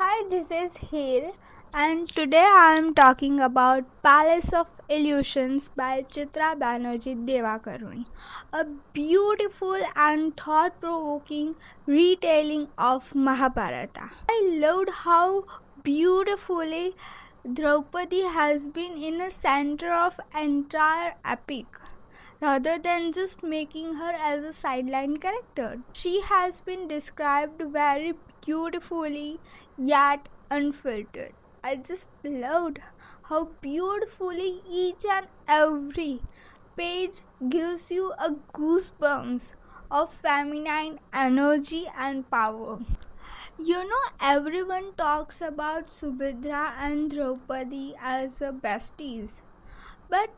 Hi, this is Hir, and today I am talking about Palace of Illusions by Chitra Banerjee Devakaruni, a beautiful and thought-provoking retelling of Mahabharata. I loved how beautifully Draupadi has been in the center of entire epic rather than just making her as a sideline character. She has been described very beautifully yet unfiltered. I just loved how beautifully each and every page gives you a goosebumps of feminine energy and power. Everyone talks about Subhadra and Draupadi as besties, but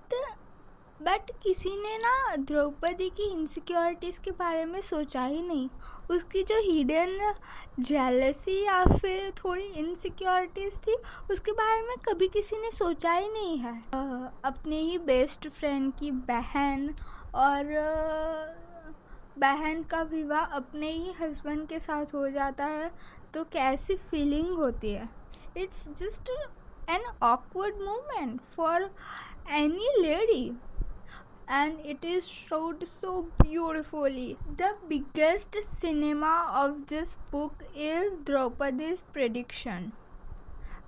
किसी ने ना द्रौपदी की insecurities के बारे में सोचा ही नहीं. उसकी जो हिडन जेलसी या फिर थोड़ी इनसिक्योरिटीज़ थी उसके बारे में कभी किसी ने सोचा ही नहीं है. अपने ही बेस्ट फ्रेंड की बहन और बहन का विवाह अपने ही हस्बैंड के साथ हो जाता है तो कैसी फीलिंग होती है. It's just an awkward moment for any lady, and it is showed so beautifully. The biggest cinema of this book is Draupadi's prediction.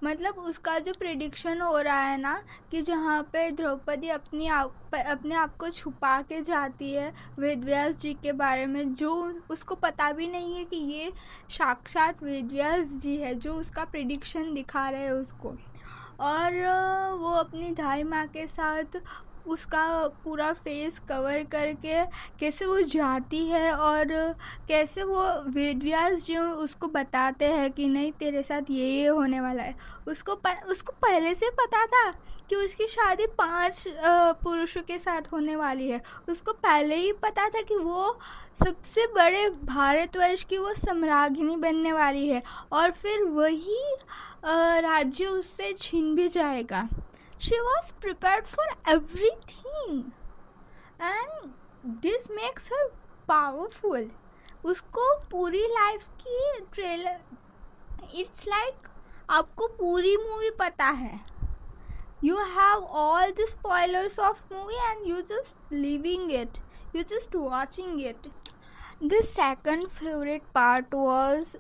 मतलब उसका जो प्रेडिक्शन हो रहा है ना कि जहाँ पे द्रौपदी अपने आप को छुपा के जाती है वेदव्यास जी के बारे में, जो उसको पता भी नहीं है कि ये साक्षात वेदव्यास जी है जो उसका प्रेडिक्शन दिखा रहे हैं उसको. और वो अपनी दाई माँ के साथ उसका पूरा फेस कवर करके कैसे वो जाती है और कैसे वो वेदव्यास जी उसको बताते हैं कि नहीं तेरे साथ ये होने वाला है. उसको पहले से पता था कि उसकी शादी 5 पुरुषों के साथ होने वाली है. उसको पहले ही पता था कि वो सबसे बड़े भारतवर्ष की वो सम्राज्ञी बनने वाली है और फिर वही राज्य उससे छीन भी जाएगा. She was prepared for everything and this makes her powerful. उसको पूरी लाइफ की ट्रेलर, इट्स लाइक आपको पूरी मूवी पता है. You have all the spoilers of movie and you just living it. You just watching it. The second favorite part was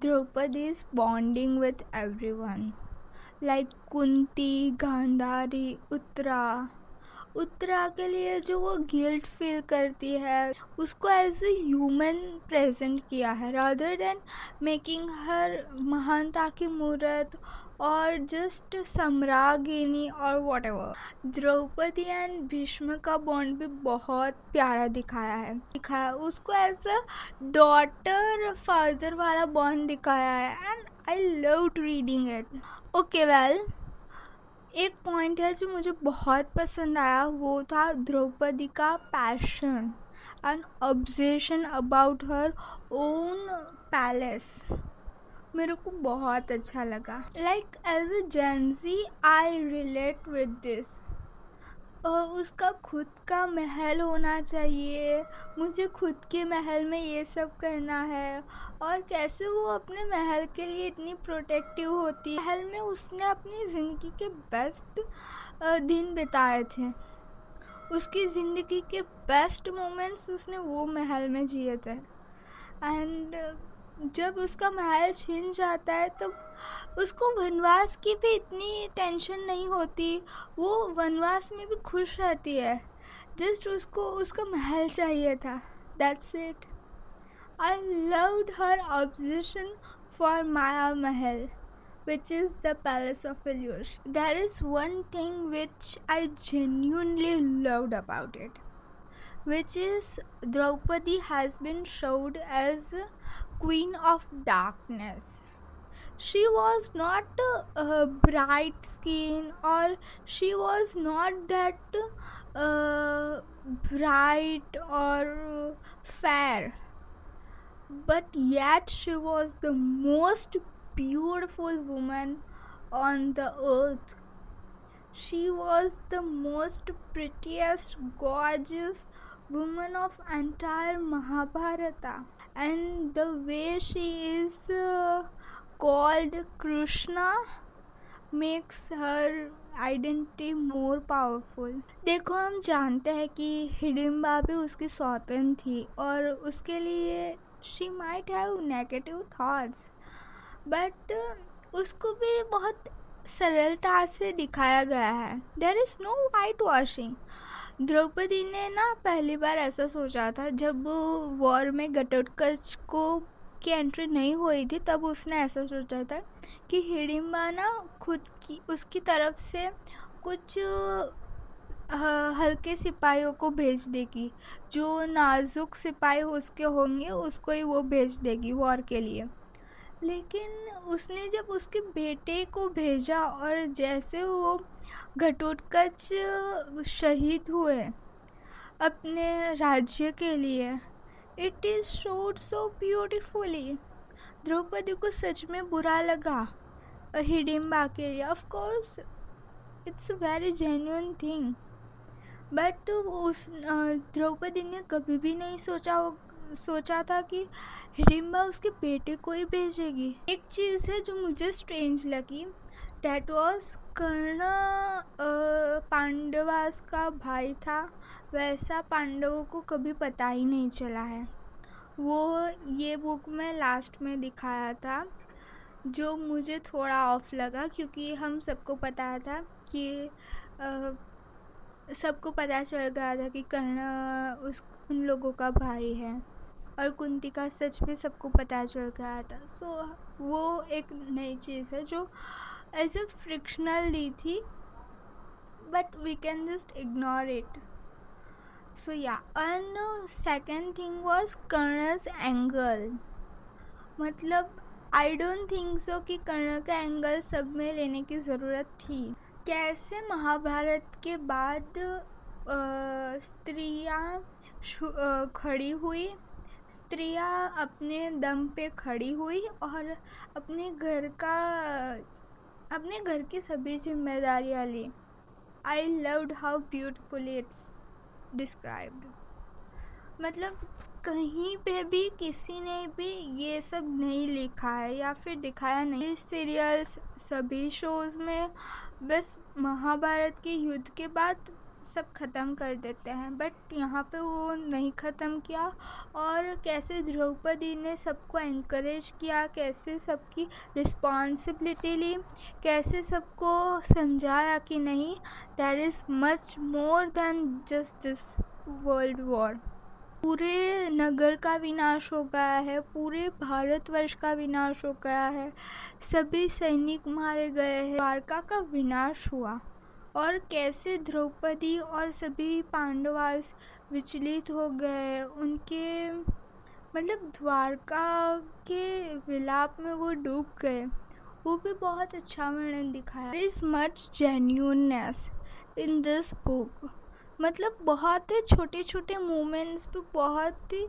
Draupadi's bonding with everyone. Like Kunti, Gandhari, Uttara के लिए जो वो guilt feel करती है उसको एज ए ह्यूमन प्रेजेंट किया है rather than making हर महानता की मूर्त और जस्ट सम्राज्ञी और व्हाटएवर. द्रौपदी एंड भीष्म का बॉन्ड भी बहुत प्यारा दिखाया उसको एज अ डॉटर फादर वाला बॉन्ड दिखाया है and I loved reading it. Okay well, एक पॉइंट है जो मुझे बहुत पसंद आया, वो था द्रौपदी का passion and obsession about her own palace. मेरे को बहुत अच्छा लगा. Like as a Gen Z I relate with this. उसका खुद का महल होना चाहिए, मुझे खुद के महल में ये सब करना है, और कैसे वो अपने महल के लिए इतनी प्रोटेक्टिव होती है. महल में उसने अपनी ज़िंदगी के बेस्ट दिन बिताए थे. उसकी ज़िंदगी के बेस्ट मोमेंट्स उसने वो महल में जिए थे. एंड जब उसका महल छीन जाता है तो उसको वनवास की भी इतनी टेंशन नहीं होती. वो वनवास में भी खुश रहती है. जस्ट उसको उसका महल चाहिए था. That's it. I loved her obsession for Maya Mahal, which is the Palace of Illusion. There is one thing which I genuinely loved about it, which is Draupadi has been showed as Queen of Darkness. She was not bright skin, or she was not that bright or fair, but yet she was the most beautiful woman on the earth. She was the most prettiest, gorgeous woman of entire Mahabharata, and the way she is called Krishna makes her identity more powerful. देखो, हम जानते हैं कि हिडिम्बा भी उसकी सौतन थी और उसके लिए she might have negative thoughts, but उसको भी बहुत सरलता से दिखाया गया है। There is no whitewashing. Draupadi ने ना पहली बार ऐसा सोचा था जब वॉर में घटोत्कच को की एंट्री नहीं हुई थी, तब उसने ऐसा सोचा था कि हिडिम्बा ना खुद की उसकी तरफ से कुछ हल्के सिपाहियों को भेज देगी, जो नाजुक सिपाही उसके होंगे उसको ही वो भेज देगी वॉर के लिए। लेकिन उसने जब उसके बेटे को भेजा और जैसे वो घटोत्कच शहीद हुए अपने राज्य के लिए, it is shown so beautifully. Draupadi को सच में बुरा लगा हिडिम्बा के लिए। Of course it's a very genuine thing, but उस द्रौपदी ने कभी भी नहीं सोचा था कि हिडिम्बा उसके बेटे को ही भेजेगी। एक चीज़ है जो मुझे स्ट्रेंज लगी, डैट वॉज कर्ण पांडवास का भाई था, वैसा पांडवों को कभी पता ही नहीं चला है। वो ये बुक में लास्ट में दिखाया था, जो मुझे थोड़ा ऑफ लगा, क्योंकि हम सबको पता था कि सबको पता चल गया था कि कर्ण उन लोगों का भाई है, और कुंती का सच भी सबको पता चल गया था। सो वो एक नई चीज़ है जो एज ए फ्रिक्शनल ली थी, but we can just ignore it. So yeah, and second thing was Karna's angle. मतलब आई डोंट थिंक सो कि कर्ण का एंगल सब में लेने की ज़रूरत थी। कैसे महाभारत के बाद स्त्रियाँ खड़ी हुई, स्त्रियाँ अपने दम पे खड़ी हुई और अपने घर की सभी जिम्मेदारियाँ ली। I loved how beautifully it's described. मतलब कहीं पे भी किसी ने भी ये सब नहीं लिखा है या फिर दिखाया नहीं। सीरियल्स सभी शोज़ में बस महाभारत के युद्ध के बाद सब ख़त्म कर देते हैं, बट यहाँ पे वो नहीं ख़त्म किया। और कैसे द्रौपदी ने सबको एनकरेज किया, कैसे सबकी रिस्पॉन्सिबिलिटी ली, कैसे सबको समझाया कि नहीं, there is much more than just this world war. पूरे नगर का विनाश हो गया है, पूरे भारतवर्ष का विनाश हो गया है, सभी सैनिक मारे गए हैं, द्वारका का विनाश हुआ। और कैसे द्रौपदी और सभी पांडवास विचलित हो गए, उनके मतलब द्वारका के विलाप में वो डूब गए, वो भी बहुत अच्छा वर्णन दिखाया। There is much genuineness in this book. मतलब बहुत ही छोटे छोटे मोमेंट्स पे बहुत ही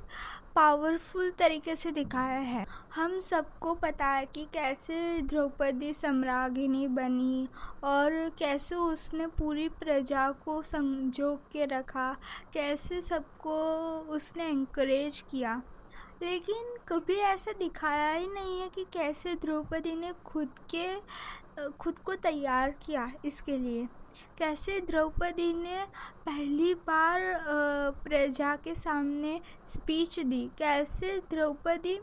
पावरफुल तरीके से दिखाया है। हम सबको पता है कि कैसे द्रौपदी सम्राज्ञी बनी और कैसे उसने पूरी प्रजा को संजो के रखा, कैसे सबको उसने एनकरेज किया। लेकिन कभी ऐसा दिखाया ही नहीं है कि कैसे द्रौपदी ने खुद को तैयार किया इसके लिए, कैसे द्रौपदी ने पहली बार प्रजा के सामने स्पीच दी, कैसे द्रौपदी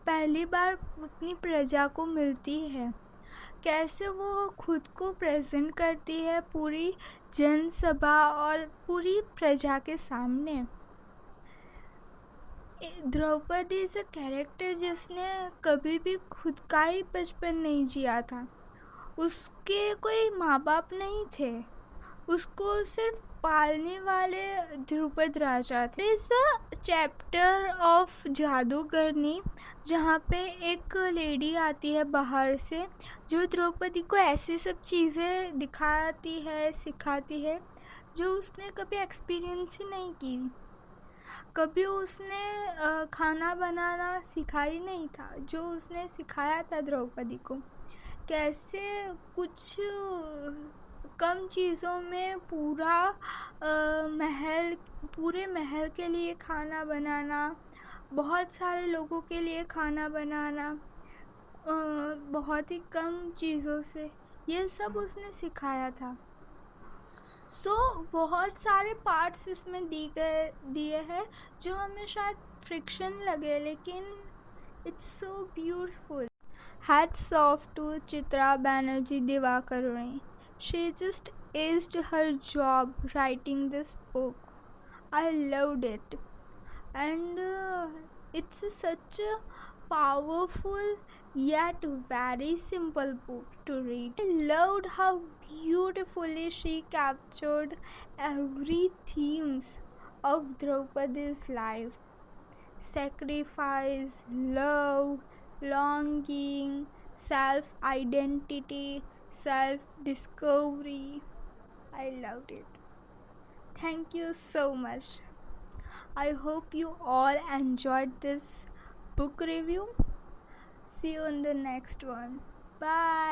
पहली बार अपनी प्रजा को मिलती है, कैसे वो खुद को प्रेजेंट करती है पूरी जनसभा और पूरी प्रजा के सामने। द्रौपदी इज़ अ कैरेक्टर जिसने कभी भी खुद का ही बचपन नहीं जिया था। उसके कोई माँ बाप नहीं थे, उसको सिर्फ पालने वाले ध्रुपद राजा थे। इस चैप्टर ऑफ जादूगरनी, जहाँ पे एक लेडी आती है बाहर से, जो द्रौपदी को ऐसी सब चीज़ें दिखाती है, सिखाती है जो उसने कभी एक्सपीरियंस ही नहीं की। कभी उसने खाना बनाना सिखा ही नहीं था, जो उसने सिखाया था द्रौपदी को। कैसे कुछ कम चीज़ों में पूरे महल के लिए खाना बनाना, बहुत सारे लोगों के लिए खाना बनाना, बहुत ही कम चीज़ों से ये सब उसने सिखाया था। बहुत सारे पार्ट्स इसमें दिए हैं जो हमें शायद फ्रिक्शन लगे, लेकिन it's so beautiful. Hats off to Chitra Banerjee Divakaruni. She just aced her job writing this book. I loved it. And it's such a powerful yet very simple book to read. I loved how beautifully she captured every themes of Draupadi's life: sacrifice, love, longing, self-identity, self-discovery. I loved it. Thank you so much. I hope you all enjoyed this book review. See you in the next one. Bye.